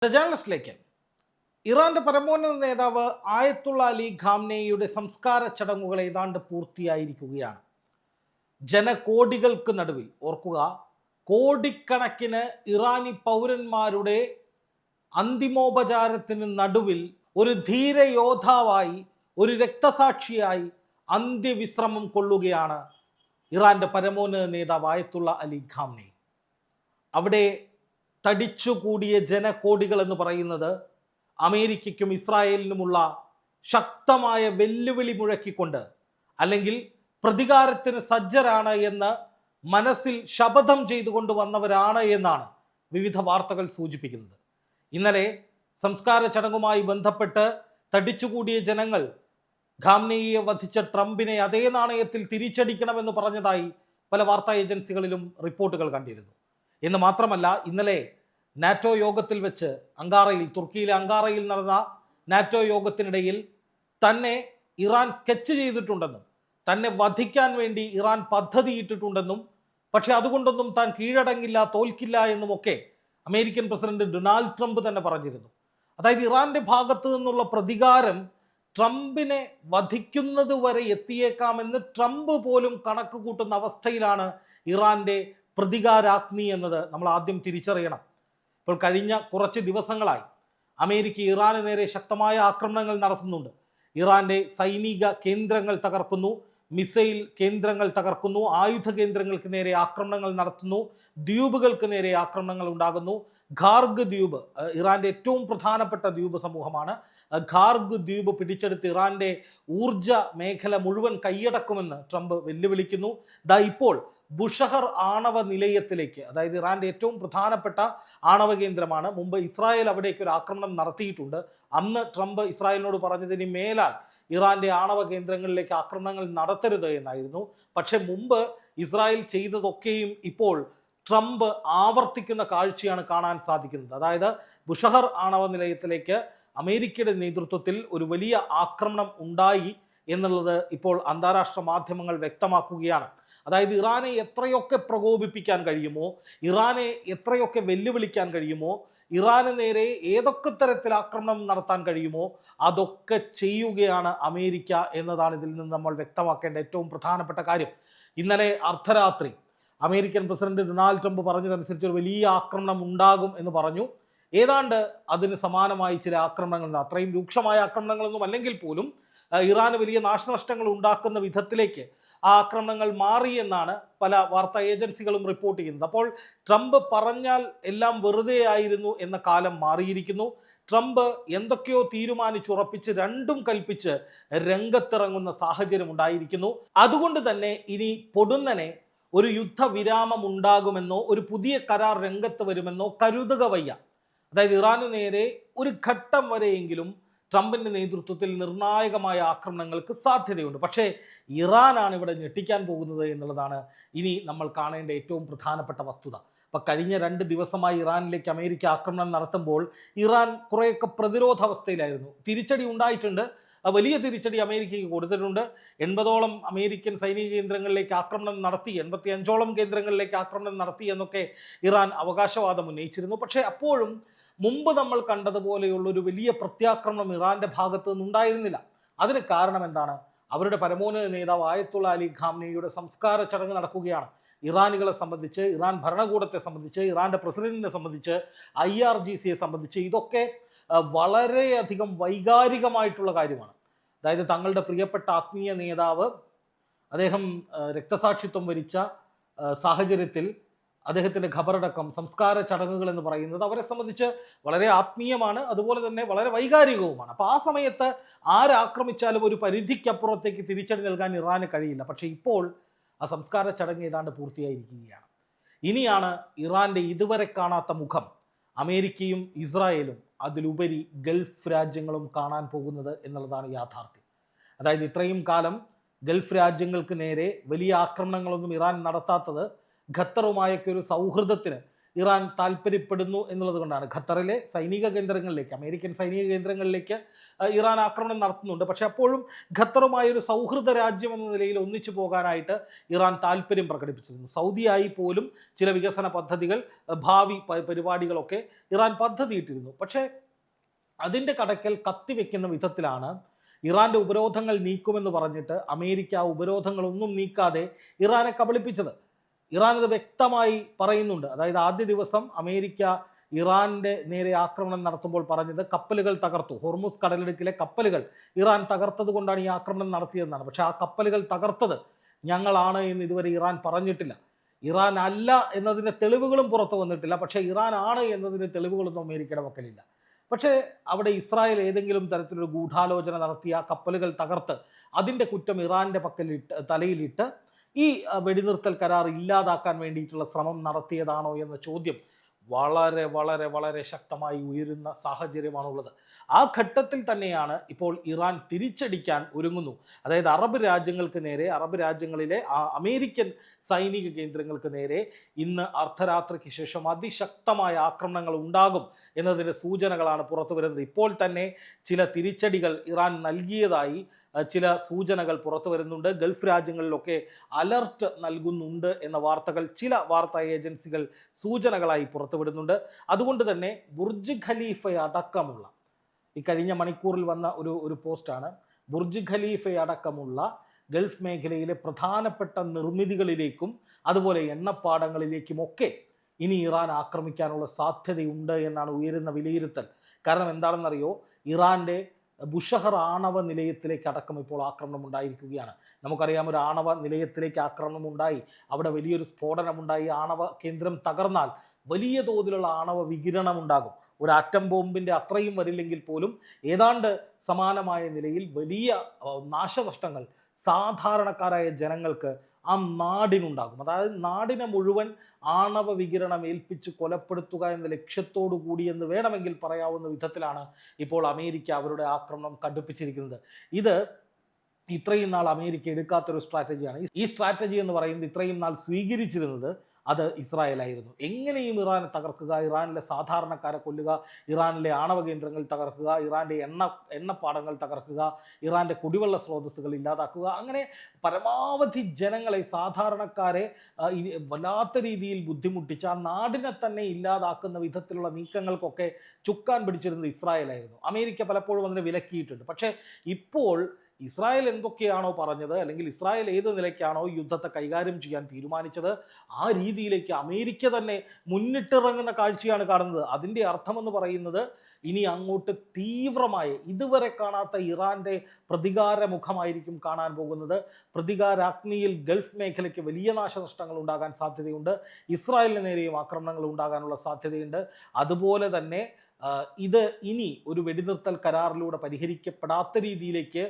ജേർണലിസ്റ്റിലേക്ക് ഇറാന്റെ പരമോന്നത നേതാവ് ആയത്തുള്ള അലി ഖാംനെയുടെ സംസ്കാര ചടങ്ങുകൾ ഏതാണ്ട് പൂർത്തിയായിരിക്കുകയാണ്. ജനകോടികൾക്ക് നടുവിൽ, ഓർക്കുക, കോടിക്കണക്കിന് ഇറാനി പൗരന്മാരുടെ അന്തിമോപചാരത്തിന് നടുവിൽ ഒരു ധീരയോദ്ധാവായി, ഒരു രക്തസാക്ഷിയായി അന്ത്യവിശ്രമം കൊള്ളുകയാണ് ഇറാന്റെ പരമോന്നത നേതാവ് ആയത്തുള്ള അലി ഖാംനെ. അവിടെ തടിച്ചുകൂടിയ ജനകോടികൾ എന്ന് പറയുന്നത് അമേരിക്കയ്ക്കും ഇസ്രായേലിനുമുള്ള ശക്തമായ വെല്ലുവിളി മുഴക്കിക്കൊണ്ട്, അല്ലെങ്കിൽ പ്രതികാരത്തിന് സജ്ജരാണ് എന്ന് മനസ്സിൽ ശപഥം ചെയ്തുകൊണ്ട് വന്നവരാണ് എന്നാണ് വിവിധ വാർത്തകൾ സൂചിപ്പിക്കുന്നത്. ഇന്നലെ സംസ്കാര ചടങ്ങുമായി ബന്ധപ്പെട്ട് തടിച്ചുകൂടിയ ജനങ്ങൾ ഖാംനെയെ വധിച്ച ട്രംപിനെ അതേ നാണയത്തിൽ തിരിച്ചടിക്കണമെന്ന് പറഞ്ഞതായി പല വാർത്താ ഏജൻസികളിലും റിപ്പോർട്ടുകൾ കണ്ടിരുന്നു. എന്ന് മാത്രമല്ല, ഇന്നലെ നാറ്റോ യോഗത്തിൽ വെച്ച് തുർക്കിയിലെ അങ്കാറയിൽ നടന്ന നാറ്റോ യോഗത്തിനിടയിൽ തന്നെ ഇറാൻ സ്കെച്ച് ചെയ്തിട്ടുണ്ടെന്നും തന്നെ വധിക്കാൻ വേണ്ടി ഇറാൻ പദ്ധതിയിട്ടിട്ടുണ്ടെന്നും, പക്ഷെ അതുകൊണ്ടൊന്നും താൻ കീഴടങ്ങില്ല, തോൽക്കില്ല എന്നുമൊക്കെ അമേരിക്കൻ പ്രസിഡന്റ് ഡൊണാൾഡ് ട്രംപ് തന്നെ പറഞ്ഞിരുന്നു. അതായത് ഇറാന്റെ ഭാഗത്തു നിന്നുള്ള പ്രതികാരം ട്രംപിനെ വധിക്കുന്നത് വരെ എത്തിയേക്കാമെന്ന് ട്രംപ് പോലും കണക്ക് കൂട്ടുന്ന അവസ്ഥയിലാണ് ഇറാന്റെ പ്രതികാരാഗ്നി എന്നത് നമ്മൾ ആദ്യം തിരിച്ചറിയണം. ഇപ്പോൾ കഴിഞ്ഞ കുറച്ച് ദിവസങ്ങളായി അമേരിക്ക ഇറാന് നേരെ ശക്തമായ ആക്രമണങ്ങൾ നടത്തുന്നുണ്ട്. ഇറാന്റെ സൈനിക കേന്ദ്രങ്ങൾ തകർക്കുന്നു, മിസൈൽ കേന്ദ്രങ്ങൾ തകർക്കുന്നു, ആയുധ കേന്ദ്രങ്ങൾക്ക് നേരെ ആക്രമണങ്ങൾ നടത്തുന്നു, ദ്വീപുകൾക്ക് നേരെ ആക്രമണങ്ങൾ ഉണ്ടാകുന്നു. ഖാർഗ് ദ്വീപ് ഇറാന്റെ ഏറ്റവും പ്രധാനപ്പെട്ട ദ്വീപ് സമൂഹമാണ്. ഖാർഗ് ദ്വീപ് പിടിച്ചെടുത്ത് ഇറാന്റെ ഊർജ മേഖല മുഴുവൻ കൈയടക്കുമെന്ന് ട്രംപ് വെല്ലുവിളിക്കുന്നു. ഇപ്പോൾ ബുഷഹർ ആണവ നിലയത്തിലേക്ക്, അതായത് ഇറാന്റെ ഏറ്റവും പ്രധാനപ്പെട്ട ആണവ കേന്ദ്രമാണ്, മുമ്പ് ഇസ്രായേൽ അവിടേക്ക് ഒരു ആക്രമണം നടത്തിയിട്ടുണ്ട്. അന്ന് ട്രംപ് ഇസ്രായേലിനോട് പറഞ്ഞതിന് മേലാൽ ഇറാന്റെ ആണവ കേന്ദ്രങ്ങളിലേക്ക് ആക്രമണങ്ങൾ നടത്തരുത് എന്നായിരുന്നു. പക്ഷെ മുമ്പ് ഇസ്രായേൽ ചെയ്തതൊക്കെയും ഇപ്പോൾ ട്രംപ് ആവർത്തിക്കുന്ന കാഴ്ചയാണ് കാണാൻ സാധിക്കുന്നത്. അതായത് ബുഷഹർ ആണവ നിലയത്തിലേക്ക് അമേരിക്കയുടെ നേതൃത്വത്തിൽ ഒരു വലിയ ആക്രമണം ഉണ്ടായി എന്നുള്ളത് ഇപ്പോൾ അന്താരാഷ്ട്ര മാധ്യമങ്ങൾ വ്യക്തമാക്കുകയാണ്. അതായത് ഇറാനെ എത്രയൊക്കെ പ്രകോപിപ്പിക്കാൻ കഴിയുമോ, ഇറാനെ എത്രയൊക്കെ വെല്ലുവിളിക്കാൻ കഴിയുമോ, ഇറാന് നേരെ ഏതൊക്കെ തരത്തിൽ ആക്രമണം നടത്താൻ കഴിയുമോ അതൊക്കെ ചെയ്യുകയാണ് അമേരിക്ക എന്നതാണ് ഇതിൽ നിന്ന് നമ്മൾ വ്യക്തമാക്കേണ്ട ഏറ്റവും പ്രധാനപ്പെട്ട കാര്യം. ഇന്നലെ അർദ്ധരാത്രി അമേരിക്കൻ പ്രസിഡന്റ് ഡൊണാൾഡ് ട്രംപ് പറഞ്ഞതനുസരിച്ച് ഒരു വലിയ ആക്രമണം ഉണ്ടാകും എന്ന് പറഞ്ഞു. ഏതാണ്ട് അതിന് സമാനമായി ചില ആക്രമണങ്ങൾ, അത്രയും രൂക്ഷമായ ആക്രമണങ്ങളൊന്നും അല്ലെങ്കിൽ പോലും ഇറാന് വലിയ നാശനഷ്ടങ്ങൾ ഉണ്ടാക്കുന്ന വിധത്തിലേക്ക് ആ ആക്രമണങ്ങൾ മാറി എന്നാണ് പല വാർത്താ ഏജൻസികളും റിപ്പോർട്ട് ചെയ്യുന്നത്. അപ്പോൾ ട്രംപ് പറഞ്ഞാൽ എല്ലാം വെറുതെ ആയിരുന്നു എന്ന കാലം മാറിയിരിക്കുന്നു. ട്രംപ് എന്തൊക്കെയോ തീരുമാനിച്ചുറപ്പിച്ച് രണ്ടും കൽപ്പിച്ച് രംഗത്തിറങ്ങുന്ന സാഹചര്യം ഉണ്ടായിരിക്കുന്നു. അതുകൊണ്ട് തന്നെ ഇനി പൊടുന്നനെ ഒരു യുദ്ധവിരാമം ഉണ്ടാകുമെന്നോ ഒരു പുതിയ കരാർ രംഗത്ത് വരുമെന്നോ കരുതുക വയ്യ. അതായത് ഇറാന് നേരെ ഒരു ഘട്ടം വരെയെങ്കിലും ട്രംപിൻ്റെ നേതൃത്വത്തിൽ നിർണായകമായ ആക്രമണങ്ങൾക്ക് സാധ്യതയുണ്ട്. പക്ഷേ ഇറാനാണ് ഇവിടെ ഞെട്ടിക്കാൻ പോകുന്നത് എന്നുള്ളതാണ് ഇനി നമ്മൾ കാണേണ്ട ഏറ്റവും പ്രധാനപ്പെട്ട വസ്തുത. അപ്പം കഴിഞ്ഞ 2 ദിവസമായി ഇറാനിലേക്ക് അമേരിക്ക ആക്രമണം നടത്തുമ്പോൾ ഇറാൻ കുറേയൊക്കെ പ്രതിരോധാവസ്ഥയിലായിരുന്നു. തിരിച്ചടി ഉണ്ടായിട്ടുണ്ട്, വലിയ തിരിച്ചടി അമേരിക്കയ്ക്ക് കൊടുത്തിട്ടുണ്ട്. 80ഓളം അമേരിക്കൻ സൈനിക കേന്ദ്രങ്ങളിലേക്ക് ആക്രമണം നടത്തി, 85ഓളം കേന്ദ്രങ്ങളിലേക്ക് ആക്രമണം നടത്തി എന്നൊക്കെ ഇറാൻ അവകാശവാദം ഉന്നയിച്ചിരുന്നു. പക്ഷേ അപ്പോഴും മുമ്പ് നമ്മൾ കണ്ടതുപോലെയുള്ളൊരു വലിയ പ്രത്യാക്രമണം ഇറാന്റെ ഭാഗത്ത് നിന്നുണ്ടായിരുന്നില്ല. അതിന് കാരണം എന്താണ്? അവരുടെ പരമോന്നത നേതാവ് ആയത്തുള്ള അലി ഖാംനെയുടെ സംസ്കാര ചടങ്ങ് നടക്കുകയാണ്. ഇറാനികളെ സംബന്ധിച്ച്, ഇറാൻ ഭരണകൂടത്തെ സംബന്ധിച്ച്, ഇറാന്റെ പ്രസിഡന്റിനെ സംബന്ധിച്ച്, IRGCയെ സംബന്ധിച്ച് ഇതൊക്കെ വളരെയധികം വൈകാരികമായിട്ടുള്ള കാര്യമാണ്. അതായത് തങ്ങളുടെ പ്രിയപ്പെട്ട ആത്മീയ നേതാവ് അദ്ദേഹം രക്തസാക്ഷിത്വം വരിച്ച സാഹചര്യത്തിൽ അദ്ദേഹത്തിൻ്റെ ഖബറടക്കം, സംസ്കാര ചടങ്ങുകൾ എന്ന് പറയുന്നത് അവരെ സംബന്ധിച്ച് വളരെ ആത്മീയമാണ്, അതുപോലെ തന്നെ വളരെ വൈകാരികവുമാണ്. അപ്പോൾ ആ സമയത്ത് ആരാക്രമിച്ചാലും ഒരു പരിധിക്കപ്പുറത്തേക്ക് തിരിച്ചടി നൽകാൻ ഇറാന് കഴിയില്ല. പക്ഷേ ഇപ്പോൾ ആ സംസ്കാര ചടങ്ങ് ഏതാണ്ട് പൂർത്തിയായിരിക്കുകയാണ്. ഇനിയാണ് ഇറാന്റെ ഇതുവരെ കാണാത്ത മുഖം അമേരിക്കയും ഇസ്രായേലും അതിലുപരി ഗൾഫ് രാജ്യങ്ങളും കാണാൻ പോകുന്നത് എന്നുള്ളതാണ് യാഥാർത്ഥ്യം. അതായത് ഇത്രയും കാലം ഗൾഫ് രാജ്യങ്ങൾക്ക് നേരെ വലിയ ആക്രമണങ്ങളൊന്നും ഇറാൻ നടത്താത്തത് ഖത്തറുമായൊക്കെ ഒരു സൗഹൃദത്തിന് ഇറാൻ താല്പര്യപ്പെടുന്നു എന്നുള്ളത് കൊണ്ടാണ്. ഖത്തറിലെ സൈനിക കേന്ദ്രങ്ങളിലേക്ക്, അമേരിക്കൻ സൈനിക കേന്ദ്രങ്ങളിലേക്ക് ഇറാൻ ആക്രമണം നടത്തുന്നുണ്ട്. പക്ഷെ അപ്പോഴും ഖത്തറുമായൊരു സൗഹൃദ രാജ്യം എന്ന നിലയിൽ ഒന്നിച്ചു പോകാനായിട്ട് ഇറാൻ താല്പര്യം പ്രകടിപ്പിച്ചിരുന്നു. സൗദിയായി പോലും ചില വികസന പദ്ധതികൾ, ഭാവി പരിപാടികളൊക്കെ ഇറാൻ പദ്ധതിയിട്ടിരുന്നു. പക്ഷേ അതിൻ്റെ കടക്കൽ കത്തിവെക്കുന്ന വിധത്തിലാണ് ഇറാൻ്റെ ഉപരോധങ്ങൾ നീക്കുമെന്ന് പറഞ്ഞിട്ട് അമേരിക്ക ആ ഉപരോധങ്ങളൊന്നും നീക്കാതെ ഇറാനെ കബളിപ്പിച്ചത്. ഇറാൻ അത് വ്യക്തമായി പറയുന്നുണ്ട്. അതായത് ആദ്യ ദിവസം അമേരിക്ക ഇറാൻ്റെ നേരെ ആക്രമണം നടത്തുമ്പോൾ പറഞ്ഞത് കപ്പലുകൾ തകർത്തു, ഹോർമുസ് കടലിടുക്കിലെ കപ്പലുകൾ ഇറാൻ തകർത്തത് കൊണ്ടാണ് ഈ ആക്രമണം നടത്തിയതെന്നാണ്. പക്ഷേ ആ കപ്പലുകൾ തകർത്തത് ഞങ്ങളാണ് എന്ന് ഇതുവരെ ഇറാൻ പറഞ്ഞിട്ടില്ല. ഇറാൻ അല്ല എന്നതിൻ്റെ തെളിവുകളും പുറത്തു വന്നിട്ടില്ല. പക്ഷേ ഇറാൻ ആണ് എന്നതിന് തെളിവുകളൊന്നും അമേരിക്കയുടെ പക്കലില്ല. പക്ഷേ അവിടെ ഇസ്രായേൽ ഏതെങ്കിലും തരത്തിലൊരു ഗൂഢാലോചന നടത്തി ആ കപ്പലുകൾ തകർത്ത് അതിൻ്റെ കുറ്റം ഇറാൻ്റെ തലയിലിട്ട് ഈ വെടിനിർത്തൽ കരാർ ഇല്ലാതാക്കാൻ വേണ്ടിയിട്ടുള്ള ശ്രമം നടത്തിയതാണോ എന്ന ചോദ്യം വളരെ വളരെ വളരെ ശക്തമായി ഉയരുന്ന സാഹചര്യമാണുള്ളത്. ആ ഘട്ടത്തിൽ തന്നെയാണ് ഇപ്പോൾ ഇറാൻ തിരിച്ചടിക്കാൻ ഒരുങ്ങുന്നു. അതായത് അറബ് രാജ്യങ്ങൾക്ക് നേരെ, അറബ് രാജ്യങ്ങളിലെ അമേരിക്കൻ സൈനിക കേന്ദ്രങ്ങൾക്ക് നേരെ ഇന്ന് അർദ്ധരാത്രിക്ക് ശേഷം അതിശക്തമായ ആക്രമണങ്ങൾ ഉണ്ടാകും എന്നതിൻ്റെ സൂചനകളാണ് പുറത്തു വരുന്നത്. ഇപ്പോൾ തന്നെ ചില തിരിച്ചടികൾ ഇറാൻ നൽകിയതായി ചില സൂചനകൾ പുറത്തു വരുന്നുണ്ട്. ഗൾഫ് രാജ്യങ്ങളിലൊക്കെ അലർട്ട് നൽകുന്നുണ്ട് എന്ന വാർത്തകൾ ചില വാർത്താ ഏജൻസികൾ സൂചനകളായി പുറത്തുവിടുന്നുണ്ട്. അതുകൊണ്ട് തന്നെ ബുർജ് ഖലീഫ അടക്കമുള്ള, ഈ കഴിഞ്ഞ മണിക്കൂറിൽ വന്ന ഒരു പോസ്റ്റാണ്, ബുർജ് ഖലീഫ അടക്കമുള്ള ഗൾഫ് മേഖലയിലെ പ്രധാനപ്പെട്ട നിർമ്മിതികളിലേക്കും അതുപോലെ എണ്ണപ്പാടങ്ങളിലേക്കുമൊക്കെ ഇനി ഇറാൻ ആക്രമിക്കാനുള്ള സാധ്യതയുണ്ട് എന്നാണ് ഉയരുന്ന വിലയിരുത്തൽ. കാരണം എന്താണെന്നറിയോ, ഇറാൻ്റെ ബുഷഹർ ആണവ നിലയത്തിലേക്ക് അടക്കം ഇപ്പോൾ ആക്രമണം ഉണ്ടായിരിക്കുകയാണ്. നമുക്കറിയാം, ഒരു ആണവ നിലയത്തിലേക്ക് ആക്രമണം ഉണ്ടായി, അവിടെ വലിയൊരു സ്ഫോടനമുണ്ടായി, ആണവ കേന്ദ്രം തകർന്നാൽ വലിയ തോതിലുള്ള ആണവ വികിരണം ഉണ്ടാകും. ഒരു ആറ്റം ബോംബിൻ്റെ അത്രയും വരില്ലെങ്കിൽ പോലും ഏതാണ്ട് സമാനമായ നിലയിൽ വലിയ നാശനഷ്ടങ്ങൾ സാധാരണക്കാരായ ജനങ്ങൾക്ക് ആ നാടിനുണ്ടാകും. അതായത് നാടിനെ മുഴുവൻ ആണവ വികിരണം ഏൽപ്പിച്ച് കൊലപ്പെടുത്തുക എന്ന ലക്ഷ്യത്തോടു കൂടി എന്ന് വേണമെങ്കിൽ പറയാവുന്ന വിധത്തിലാണ് ഇപ്പോൾ അമേരിക്ക അവരുടെ ആക്രമണം കടുപ്പിച്ചിരിക്കുന്നത്. ഇത് ഇത്രയും നാൾ അമേരിക്ക എടുക്കാത്തൊരു സ്ട്രാറ്റജിയാണ്. ഈ സ്ട്രാറ്റജി എന്ന് പറയുന്നത് ഇത്രയും നാൾ സ്വീകരിച്ചിരുന്നത് അത് ഇസ്രായേലായിരുന്നു. എങ്ങനെയും ഇറാനെ തകർക്കുക, ഇറാനിലെ സാധാരണക്കാരെ കൊല്ലുക, ഇറാനിലെ ആണവ കേന്ദ്രങ്ങൾ തകർക്കുക, ഇറാൻ്റെ എണ്ണപ്പാടങ്ങൾ തകർക്കുക, ഇറാൻ്റെ കുടിവെള്ള സ്രോതസ്സുകൾ ഇല്ലാതാക്കുക, അങ്ങനെ പരമാവധി ജനങ്ങളെ, സാധാരണക്കാരെ വല്ലാത്ത രീതിയിൽ ബുദ്ധിമുട്ടിച്ച് ആ നാടിനെ തന്നെ ഇല്ലാതാക്കുന്ന വിധത്തിലുള്ള നീക്കങ്ങൾക്കൊക്കെ ചുക്കാൻ പിടിച്ചിരുന്നത് ഇസ്രായേലായിരുന്നു. അമേരിക്ക പലപ്പോഴും അതിനെ വിലക്കിയിട്ടുണ്ട്. പക്ഷേ ഇപ്പോൾ ഇസ്രായേൽ എന്തൊക്കെയാണോ പറഞ്ഞത്, അല്ലെങ്കിൽ ഇസ്രായേൽ ഏത് നിലയ്ക്കാണോ യുദ്ധത്തെ കൈകാര്യം ചെയ്യാൻ തീരുമാനിച്ചത്, ആ രീതിയിലേക്ക് അമേരിക്ക തന്നെ മുന്നിട്ടിറങ്ങുന്ന കാഴ്ചയാണ് കാണുന്നത്. അതിൻ്റെ അർത്ഥമെന്ന് പറയുന്നത് ഇനി അങ്ങോട്ട് തീവ്രമായ, ഇതുവരെ കാണാത്ത ഇറാൻ്റെ പ്രതികാരമുഖമായിരിക്കും കാണാൻ പോകുന്നത്. പ്രതികാരാഗ്നിയിൽ ഗൾഫ് മേഖലയ്ക്ക് വലിയ നാശനഷ്ടങ്ങൾ ഉണ്ടാകാൻ സാധ്യതയുണ്ട്. ഇസ്രായേലിന് നേരെയും ആക്രമണങ്ങൾ ഉണ്ടാകാനുള്ള സാധ്യതയുണ്ട്. അതുപോലെ തന്നെ ഇത് ഇനി ഒരു വെടിനിർത്തൽ കരാറിലൂടെ പരിഹരിക്കപ്പെടാത്ത രീതിയിലേക്ക്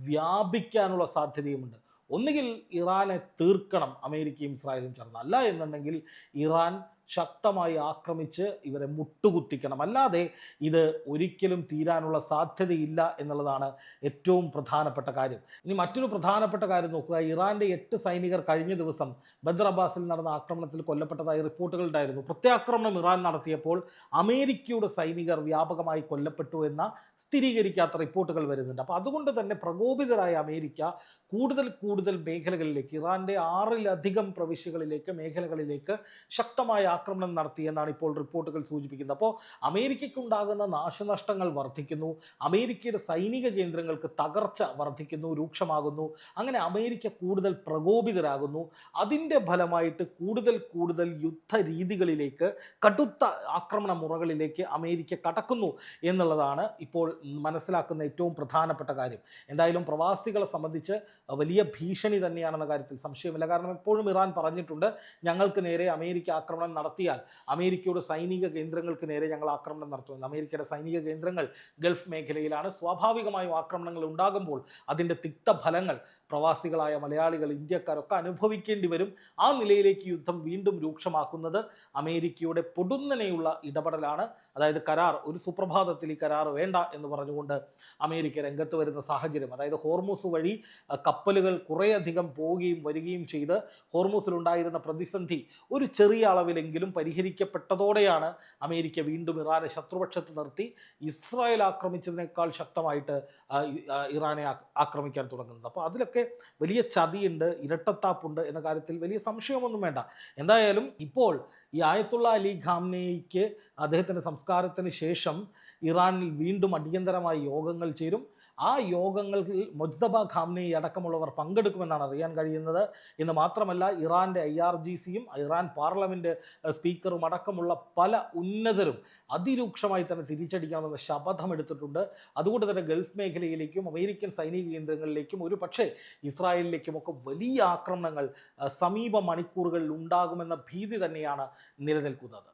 വ്യാപിക്കാനുള്ള സാധ്യതയുമുണ്ട്. ഒന്നുകിൽ ഇറാനെ തീർക്കണം അമേരിക്കയും ഇസ്രായേലും ചേർന്ന്, അല്ല എന്നുണ്ടെങ്കിൽ ഇറാൻ ശക്തമായി ആക്രമിച്ച് ഇവരെ മുട്ടുകുത്തിക്കണം. അല്ലാതെ ഇത് ഒരിക്കലും തീരാനുള്ള സാധ്യതയില്ല എന്നുള്ളതാണ് ഏറ്റവും പ്രധാനപ്പെട്ട കാര്യം. ഇനി മറ്റൊരു പ്രധാനപ്പെട്ട കാര്യം നോക്കുക, ഇറാൻ്റെ 8 സൈനികർ കഴിഞ്ഞ ദിവസം ബദർ അബ്ബാസിൽ നടന്ന ആക്രമണത്തിൽ കൊല്ലപ്പെട്ടതായി റിപ്പോർട്ടുകൾ ഉണ്ടായിരുന്നു. പ്രത്യാക്രമണം ഇറാൻ നടത്തിയപ്പോൾ അമേരിക്കയുടെ സൈനികർ വ്യാപകമായി കൊല്ലപ്പെട്ടു എന്ന സ്ഥിരീകരിക്കാത്ത റിപ്പോർട്ടുകൾ വരുന്നുണ്ട്. അപ്പോൾ അതുകൊണ്ട് തന്നെ പ്രകോപിതരായ അമേരിക്ക കൂടുതൽ മേഖലകളിലേക്ക്, ഇറാൻ്റെ 6-ലധികം പ്രവിശ്യകളിലേക്ക്, മേഖലകളിലേക്ക് ശക്തമായ ആക്രമണം നടത്തിയെന്നാണ് ഇപ്പോൾ റിപ്പോർട്ടുകൾ സൂചിപ്പിക്കുന്നത്. അപ്പോൾ അമേരിക്കയ്ക്കുണ്ടാകുന്ന നാശനഷ്ടങ്ങൾ വർദ്ധിക്കുന്നു, അമേരിക്കയുടെ സൈനിക കേന്ദ്രങ്ങൾക്ക് തകർച്ച വർദ്ധിക്കുന്നു, രൂക്ഷമാകുന്നു. അങ്ങനെ അമേരിക്ക കൂടുതൽ പ്രകോപിതരാകുന്നു. അതിൻ്റെ ഫലമായിട്ട് കൂടുതൽ യുദ്ധ രീതികളിലേക്ക്, കടുത്ത ആക്രമണ മുറകളിലേക്ക് അമേരിക്ക കടക്കുന്നു എന്നുള്ളതാണ് ഇപ്പോൾ മനസ്സിലാക്കുന്ന ഏറ്റവും പ്രധാനപ്പെട്ട കാര്യം. എന്തായാലും പ്രവാസികളെ സംബന്ധിച്ച് വലിയ ഭീഷണി തന്നെയാണെന്ന കാര്യത്തിൽ സംശയമില്ല. കാരണം എപ്പോഴും ഇറാൻ പറഞ്ഞിട്ടുണ്ട്, ഞങ്ങൾക്ക് നേരെ അമേരിക്ക ആക്രമണം നടത്തിയാൽ അമേരിക്കയുടെ സൈനിക കേന്ദ്രങ്ങൾക്ക് നേരെ ഞങ്ങൾ ആക്രമണം നടത്തുമെന്ന്. അമേരിക്കയുടെ സൈനിക കേന്ദ്രങ്ങൾ ഗൾഫ് മേഖലയിലാണ്. സ്വാഭാവികമായും ആക്രമണങ്ങൾ ഉണ്ടാകുമ്പോൾ അതിൻ്റെ തിക്തഫലങ്ങൾ പ്രവാസികളായ മലയാളികൾ, ഇന്ത്യക്കാരൊക്കെ അനുഭവിക്കേണ്ടി വരും. ആ നിലയിലേക്ക് യുദ്ധം വീണ്ടും രൂക്ഷമാക്കുന്നത് അമേരിക്കയുടെ പൊടുന്നനെയുള്ള ഇടപെടലാണ്. അതായത് കരാർ, ഒരു സുപ്രഭാതത്തിൽ ഈ കരാർ വേണ്ട എന്ന് പറഞ്ഞുകൊണ്ട് അമേരിക്ക രംഗത്ത് വരുന്ന സാഹചര്യം, അതായത് ഹോർമൂസ് വഴി കപ്പലുകൾ കുറേയധികം പോവുകയും വരികയും ചെയ്ത് ഹോർമൂസിലുണ്ടായിരുന്ന പ്രതിസന്ധി ഒരു ചെറിയ അളവിലെങ്കിലും പരിഹരിക്കപ്പെട്ടതോടെയാണ് അമേരിക്ക വീണ്ടും ഇറാനെ ശത്രുപക്ഷത്ത് നിർത്തി ഇസ്രായേൽ ആക്രമിച്ചതിനേക്കാൾ ശക്തമായിട്ട് ഇറാനെ ആക്രമിക്കാൻ തുടങ്ങുന്നത്. അപ്പോൾ അതിലൊക്കെ വലിയ ചതിയുണ്ട്, ഇരട്ടത്താപ്പുണ്ട് എന്ന കാര്യത്തിൽ വലിയ സംശയമൊന്നും വേണ്ട. എന്തായാലും ഇപ്പോൾ ഈ ആയത്തുള്ള അലി ഖാംനെയ്ക്ക് അദ്ദേഹത്തിൻ്റെ സംസ്കാരത്തിന് ശേഷം ഇറാനിൽ വീണ്ടും അടിയന്തരമായി യോഗങ്ങൾ ചേരും. ആ യോഗങ്ങളിൽ മുജ്തബ ഖാംനെയി അടക്കമുള്ളവർ പങ്കെടുക്കുമെന്നാണ് അറിയാൻ കഴിയുന്നത്. എന്ന് മാത്രമല്ല, ഇറാൻ്റെ IRGCയും ഇറാൻ പാർലമെൻറ്റ് സ്പീക്കറും അടക്കമുള്ള പല ഉന്നതരും അതിരൂക്ഷമായി തന്നെ തിരിച്ചടിക്കണമെന്ന് ശപഥമെടുത്തിട്ടുണ്ട്. അതുകൊണ്ട് തന്നെ ഗൾഫ് മേഖലയിലേക്കും അമേരിക്കൻ സൈനിക കേന്ദ്രങ്ങളിലേക്കും ഒരു പക്ഷേ ഇസ്രായേലിലേക്കുമൊക്കെ വലിയ ആക്രമണങ്ങൾ സമീപ മണിക്കൂറുകളിൽ ഉണ്ടാകുമെന്ന ഭീതി തന്നെയാണ് നിലനിൽക്കുന്നത്.